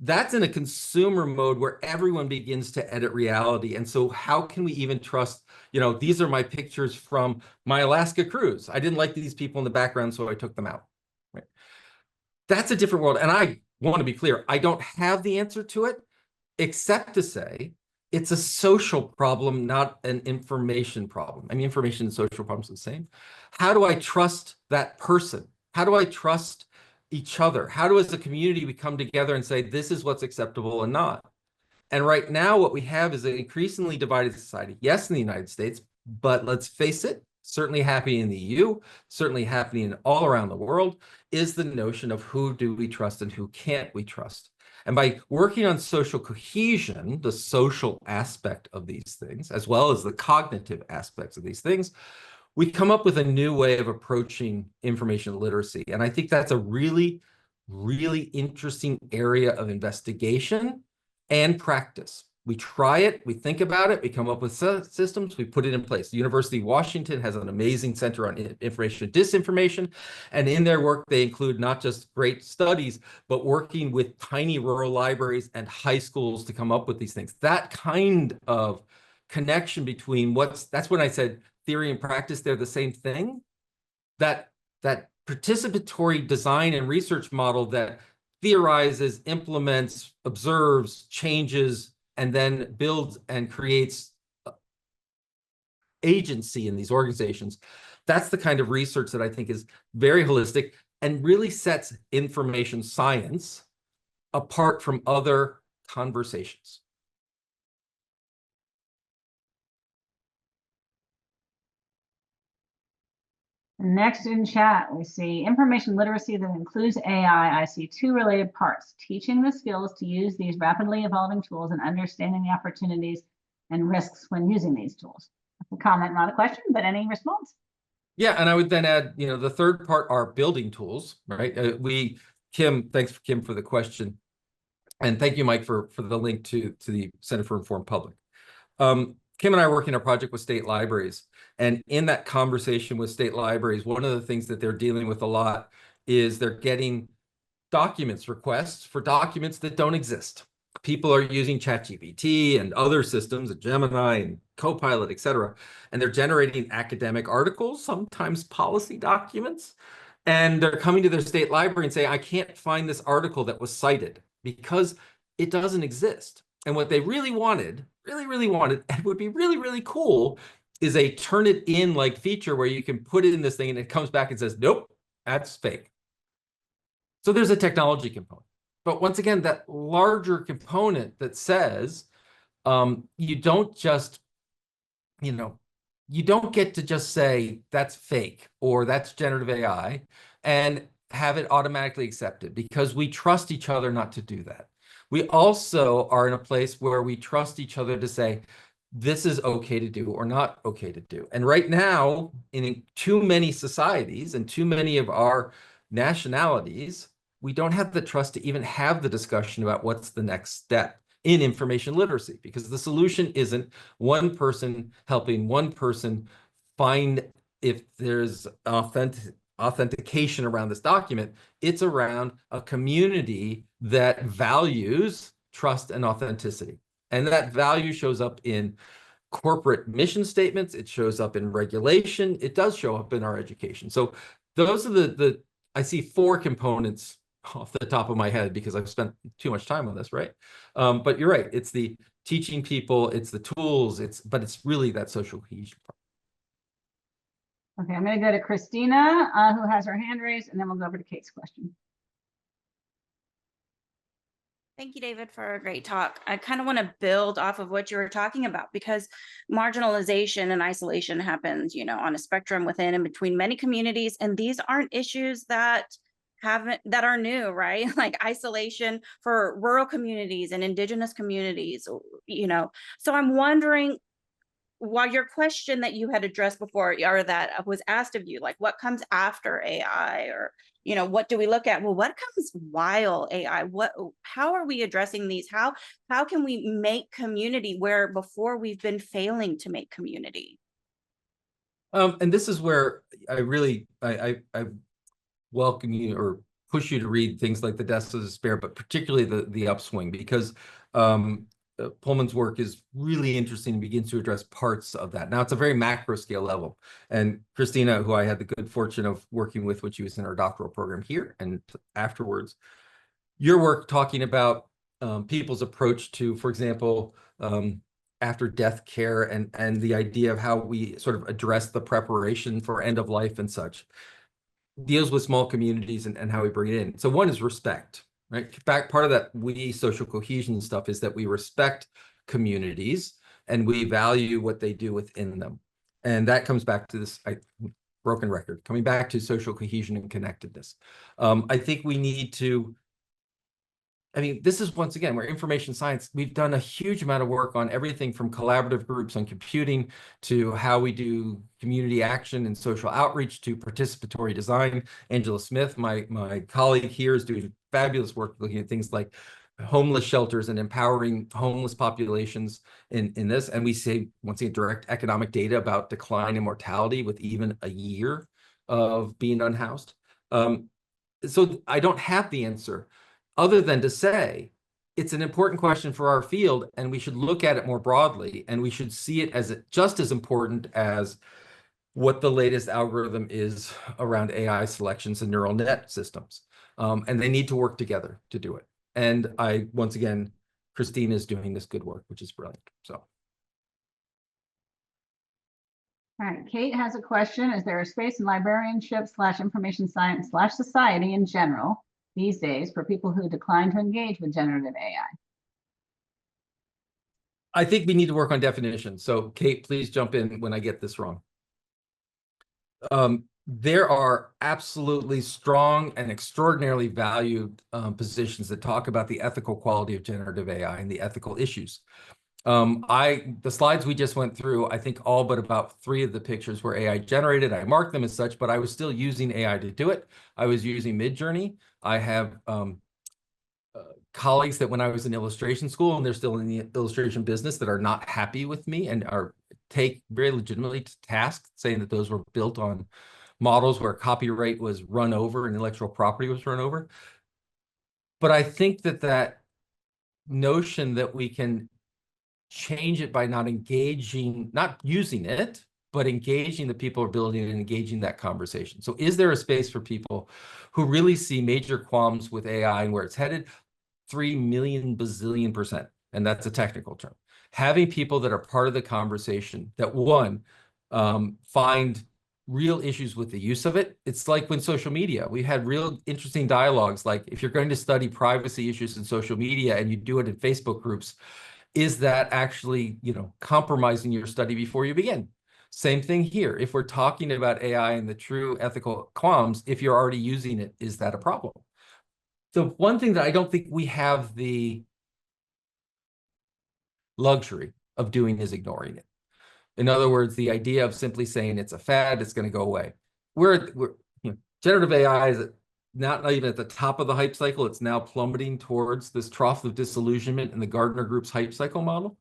That's in a consumer mode where everyone begins to edit reality. And so how can we even trust, these are my pictures from my Alaska cruise. I didn't like these people in the background, so I took them out. Right? That's a different world. And I want to be clear, I don't have the answer to it, except to say, it's a social problem, not an information problem. I mean, information and social problems are the same. How do I trust that person? How do I trust each other? How do, as a community, we come together and say, this is what's acceptable and not? And right now, what we have is an increasingly divided society. Yes, in the United States, but let's face it, certainly happening in the EU, certainly happening all around the world, is the notion of who do we trust and who can't we trust? And by working on social cohesion, the social aspect of these things, as well as the cognitive aspects of these things, we come up with a new way of approaching information literacy. And I think that's a really, really interesting area of investigation and practice. We try it, we think about it, we come up with systems, we put it in place. The University of Washington has an amazing center on information and disinformation. And in their work, they include not just great studies, but working with tiny rural libraries and high schools to come up with these things. That kind of connection between that's when I said theory and practice, they're the same thing. That participatory design and research model that theorizes, implements, observes, changes, and then builds and creates agency in these organizations. That's the kind of research that I think is very holistic and really sets information science apart from other conversations.
Next in chat, we see information literacy that includes AI. I see two related parts: teaching the skills to use these rapidly evolving tools and understanding the opportunities and risks when using these tools. A comment, not a question, but any response?
Yeah, and I would then add, the third part are building tools, right? Thanks, Kim, for the question. And thank you, Mike, for the link to the Center for Informed Public. Kim and I are working on a project with state libraries. And in that conversation with state libraries, one of the things that they're dealing with a lot is they're getting requests for documents that don't exist. People are using ChatGPT and other systems, Gemini and Copilot, et cetera, and they're generating academic articles, sometimes policy documents, and they're coming to their state library and say, I can't find this article that was cited because it doesn't exist. And what they really wanted, and would be really, really cool, is a turn it in like feature where you can put it in this thing and it comes back and says, nope, that's fake. So there's a technology component. But once again, that larger component that says you don't get to just say that's fake or that's generative AI and have it automatically accepted, because we trust each other not to do that. We also are in a place where we trust each other to say, this is okay to do or not okay to do. And right now, in too many societies and too many of our nationalities, we don't have the trust to even have the discussion about what's the next step in information literacy, because the solution isn't one person helping one person find if there's authentication around this document. It's around a community that values trust and authenticity. And that value shows up in corporate mission statements. It shows up in regulation. It does show up in our education. So those are I see four components off the top of my head because I've spent too much time on this, right? But you're right. It's the teaching people, it's the tools, but it's really that social cohesion part.
Okay, I'm going to go to Christina, who has her hand raised, and then we'll go over to Kate's question.
Thank you, David, for a great talk. I kind of want to build off of what you were talking about, because marginalization and isolation happens, on a spectrum within and between many communities. And these aren't issues that are new, right? Like isolation for rural communities and indigenous communities, So I'm wondering, while your question that you had addressed before, or that was asked of you, like what comes after AI, or what do we look at? Well, what comes while AI? How are we addressing these? How can we make community where before we've been failing to make community?
And this is where I really I welcome you or push you to read things like The Deaths of Despair, but particularly the Upswing, because Pullman's work is really interesting and begins to address parts of that. Now, it's a very macro scale level. And Christina, who I had the good fortune of working with when she was in our doctoral program here and afterwards, your work talking about people's approach to, for example, after death care and the idea of how we sort of address the preparation for end of life and such, deals with small communities and how we bring it in. So one is respect. Right? Part of that social cohesion stuff is that we respect communities and we value what they do within them. And that comes back to this broken record, coming back to social cohesion and connectedness. I think we need to, this is once again where information science, we've done a huge amount of work on everything from collaborative groups on computing to how we do community action and social outreach to participatory design. Angela Smith, my colleague here, is doing fabulous work looking at things like homeless shelters and empowering homeless populations in this. And we see, once again, direct economic data about decline in mortality with even a year of being unhoused. So I don't have the answer, other than to say it's an important question for our field, and we should look at it more broadly, and we should see it as just as important as what the latest algorithm is around AI selections and neural net systems. And they need to work together to do it. And once again, Christine is doing this good work, which is brilliant. So.
All right, Kate has a question. Is there a space in librarianship / information science / society in general these days for people who decline to engage with generative AI?
I think we need to work on definition. So Kate, please jump in when I get this wrong. There are absolutely strong and extraordinarily valued positions that talk about the ethical quality of generative AI and the ethical issues. The slides we just went through, I think all but about 3 of the pictures were AI generated. I marked them as such, but I was still using AI to do it. I was using Midjourney. I have colleagues that when I was in illustration school, and they're still in the illustration business, that are not happy with me and take very legitimately to task, saying that those were built on models where copyright was run over and intellectual property was run over. But I think that notion that we can change it by not using it, but engaging the people who are building it and engaging that conversation. So is there a space for people who really see major qualms with AI and where it's headed? 3 million bazillion %, and that's a technical term. Having people that are part of the conversation that, one, find real issues with the use of it. It's like when social media, we had real interesting dialogues, like if you're going to study privacy issues in social media and you do it in Facebook groups, is that actually, compromising your study before you begin? Same thing here. If we're talking about AI and the true ethical qualms, if you're already using it, is that a problem? The one thing that I don't think we have the luxury of doing is ignoring it. In other words, the idea of simply saying it's a fad, it's going to go away. Generative AI is not even at the top of the hype cycle. It's now plummeting towards this trough of disillusionment in the Gartner Group's hype cycle model.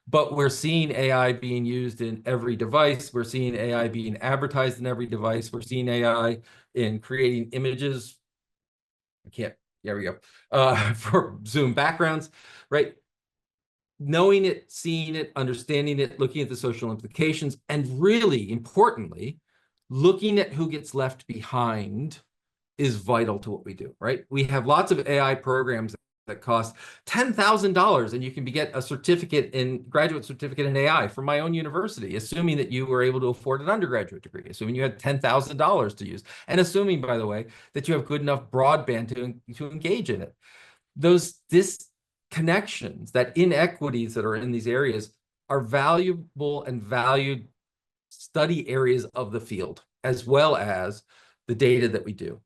But we're seeing AI being used in every device. We're seeing AI being advertised in every device. We're seeing AI in creating images. There we go. For Zoom backgrounds, right? Knowing it, seeing it, understanding it, looking at the social implications, and really importantly, looking at who gets left behind is vital to what we do, right? We have lots of AI programs that cost $10,000 and you can get a graduate certificate in AI from my own university, assuming that you were able to afford an undergraduate degree, assuming you had $10,000 to use, and assuming, by the way, that you have good enough broadband to engage in it. Those disconnections, that inequities that are in these areas are valuable and valued study areas of the field, as well as the data that we do.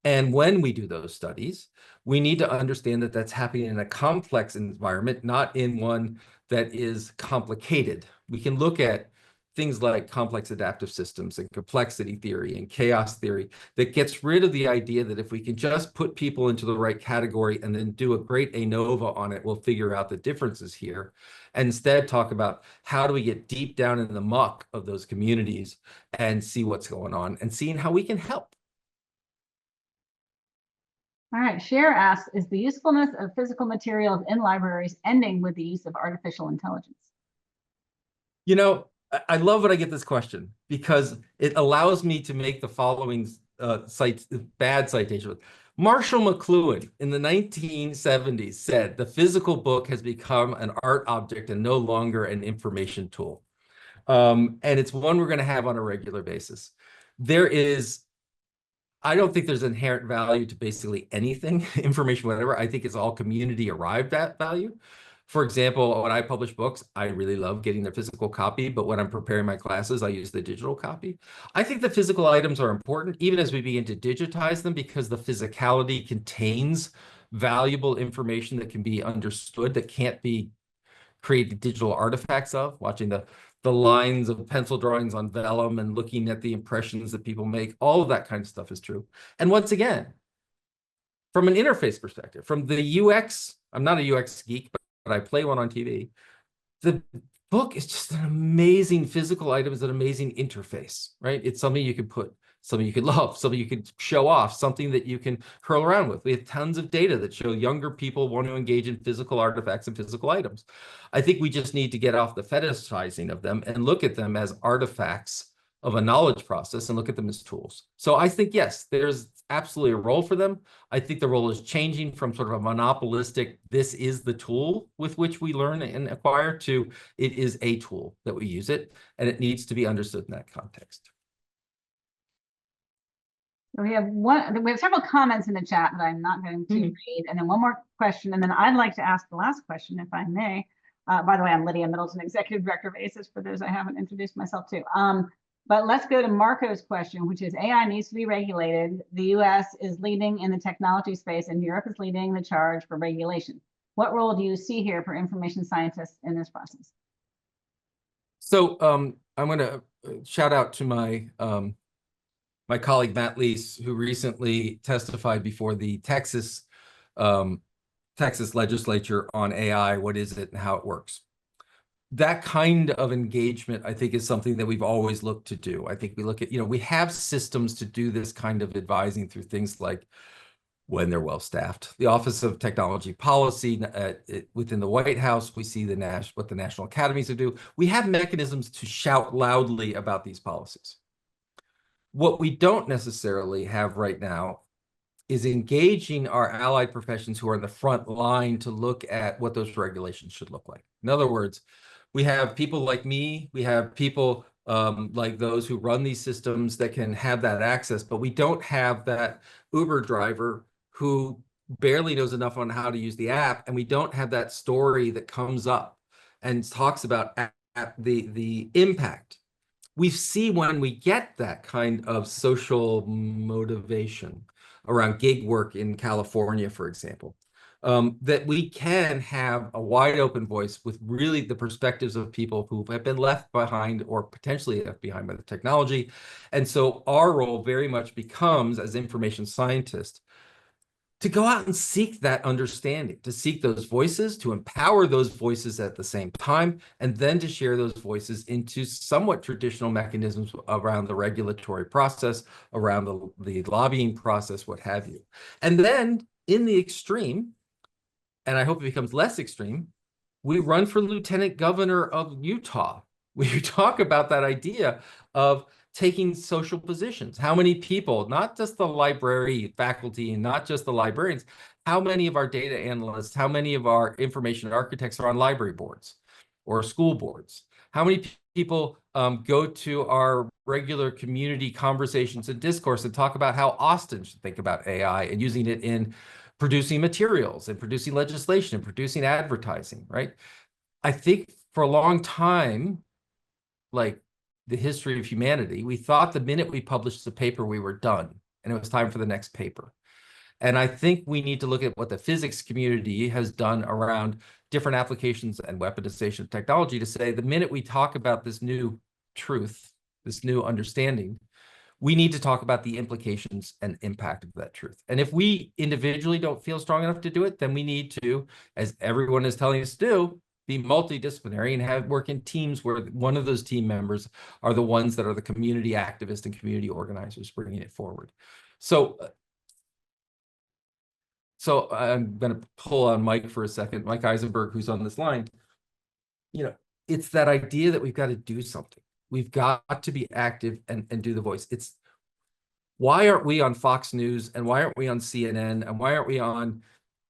And when we do those studies, we need to understand that that's happening in a complex environment, not in one that is complicated. We can look at things like complex adaptive systems and complexity theory and chaos theory that gets rid of the idea that if we can just put people into the right category and then do a great ANOVA on it, we'll figure out the differences here. And instead talk about how do we get deep down in the muck of those communities and see what's going on and seeing how we can help.
All right, Cher asks, is the usefulness of physical materials in libraries ending with the use of artificial intelligence?
I love when I get this question because it allows me to make the following bad citation. Marshall McLuhan in the 1970s said, the physical book has become an art object and no longer an information tool. And it's one we're going to have on a regular basis. I don't think there's inherent value to basically anything, information, whatever. I think it's all community arrived at value. For example, when I publish books, I really love getting the physical copy, but when I'm preparing my classes, I use the digital copy. I think the physical items are important, even as we begin to digitize them, because the physicality contains valuable information that can be understood, that can't be created digital artifacts of. Watching the lines of pencil drawings on vellum and looking at the impressions that people make, all of that kind of stuff is true. And once again, from an interface perspective, from the UX, I'm not a UX geek, but I play one on TV. The book is just an amazing physical item, is an amazing interface, right? It's something you can put, something you could love, something you could show off, something that you can curl around with. We have tons of data that show younger people want to engage in physical artifacts and physical items. I think we just need to get off the fetishizing of them and look at them as artifacts of a knowledge process and look at them as tools. So I think, yes, there's absolutely a role for them. I think the role is changing from sort of a monopolistic, this is the tool with which we learn and acquire, to it is a tool that we use it, and it needs to be understood in that context.
We have several comments in the chat that I'm not going to read, and then one more question, and then I'd like to ask the last question, if I may. By the way, I'm Lydia Middleton, Executive Director of ASIS, for those I haven't introduced myself to. But let's go to Marco's question, which is AI needs to be regulated. The US is leading in the technology space, and Europe is leading the charge for regulation. What role do you see here for information scientists in this process?
So I'm going to shout out to my my colleague Matt Lease, who recently testified before the Texas legislature on AI. What is it and how it works? That kind of engagement, I think, is something that we've always looked to do. I think we look at, we have systems to do this kind of advising through things like, when they're well staffed, the Office of Technology Policy within the White House. We see what the national academies do. We have mechanisms to shout loudly about these policies. What we don't necessarily have right now is engaging our allied professions who are in the front line to look at what those regulations should look like. In other words, we have people like me, we have people like those who run these systems that can have that access, but we don't have that Uber driver who barely knows enough on how to use the app, and we don't have that story that comes up and talks about the impact. We see when we get that kind of social motivation around gig work in California, for example, that we can have a wide open voice with really the perspectives of people who have been left behind or potentially left behind by the technology. And so our role very much becomes, as information scientists, to go out and seek that understanding, to seek those voices, to empower those voices at the same time, and then to share those voices into somewhat traditional mechanisms around the regulatory process, around the lobbying process, what have you. And then in the extreme, and I hope it becomes less extreme, we run for lieutenant governor of Utah. We talk about that idea of taking social positions. How many people, not just the library faculty and not just the librarians, how many of our data analysts, how many of our information architects are on library boards or school boards? How many people go to our regular community conversations and discourse and talk about how Austin should think about AI and using it in producing materials and producing legislation and producing advertising, right? I think for a long time, like the history of humanity, we thought the minute we published the paper, we were done, and it was time for the next paper. And I think we need to look at what the physics community has done around different applications and weaponization of technology to say the minute we talk about this new truth, this new understanding, we need to talk about the implications and impact of that truth. And if we individually don't feel strong enough to do it, then we need to, as everyone is telling us to do, be multidisciplinary and work in teams where one of those team members are the ones that are the community activists and community organizers bringing it forward. So I'm going to pull on Mike for a second, Mike Eisenberg, who's on this line. It's that idea that we've got to do something. We've got to be active and do the voice. It's why aren't we on Fox News, and why aren't we on CNN, and why aren't we on,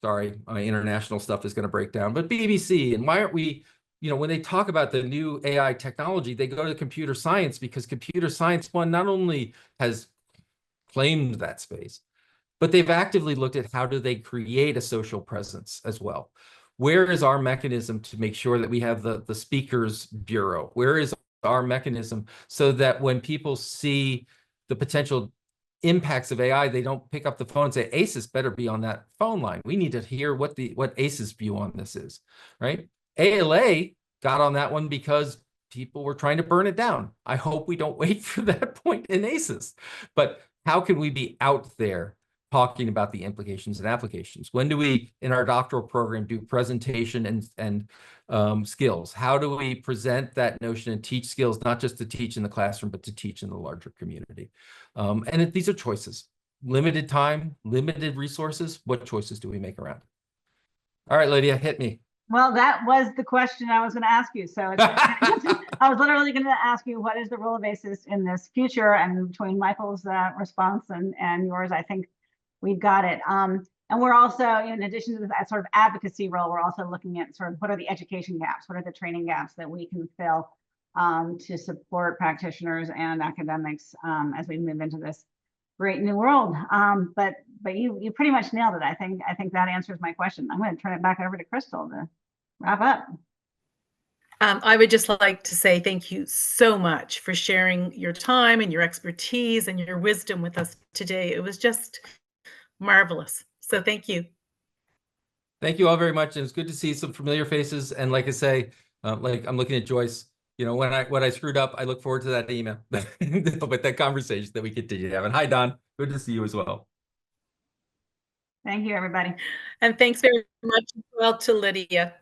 sorry, my international stuff is going to break down, but BBC, and why aren't we, when they talk about the new AI technology, they go to computer science, because computer science, one, not only has claimed that space, but they've actively looked at how do they create a social presence as well. Where is our mechanism to make sure that we have the speakers bureau? Where is our mechanism so that when people see the potential impacts of AI, they don't pick up the phone and say, ASIS better be on that phone line. We need to hear what ASIS view on this is, right? ALA got on that one because people were trying to burn it down. I hope we don't wait for that point in ASIS. But how can we be out there talking about the implications and applications? When do we, in our doctoral program, do presentation and skills? How do we present that notion and teach skills, not just to teach in the classroom, but to teach in the larger community? These are choices. Limited time, limited resources. What choices do we make around it? All right, Lydia, hit me.
Well, that was the question I was going to ask you. So it's I was literally going to ask you, what is the role of ASIS in this future? And between Michael's response and yours, I think we've got it. And we're also, in addition to that sort of advocacy role, we're also looking at sort of what are the education gaps, what are the training gaps that we can fill to support practitioners and academics as we move into this great new world. But you pretty much nailed it. I think that answers my question. I'm going to turn it back over to Crystal to wrap up.
I would just like to say thank you so much for sharing your time and your expertise and your wisdom with us today. It was just marvelous. So thank you.
Thank you all very much. And it's good to see some familiar faces. And like I say, like I'm looking at Joyce, you know, when I screwed up, I look forward to that email with that conversation that we continue to have. And hi, Don. Good to see you as well.
Thank you, everybody.
And thanks very much as well to Lydia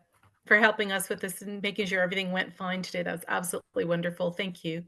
for helping us with this and making sure everything went fine today. That was absolutely wonderful. Thank you.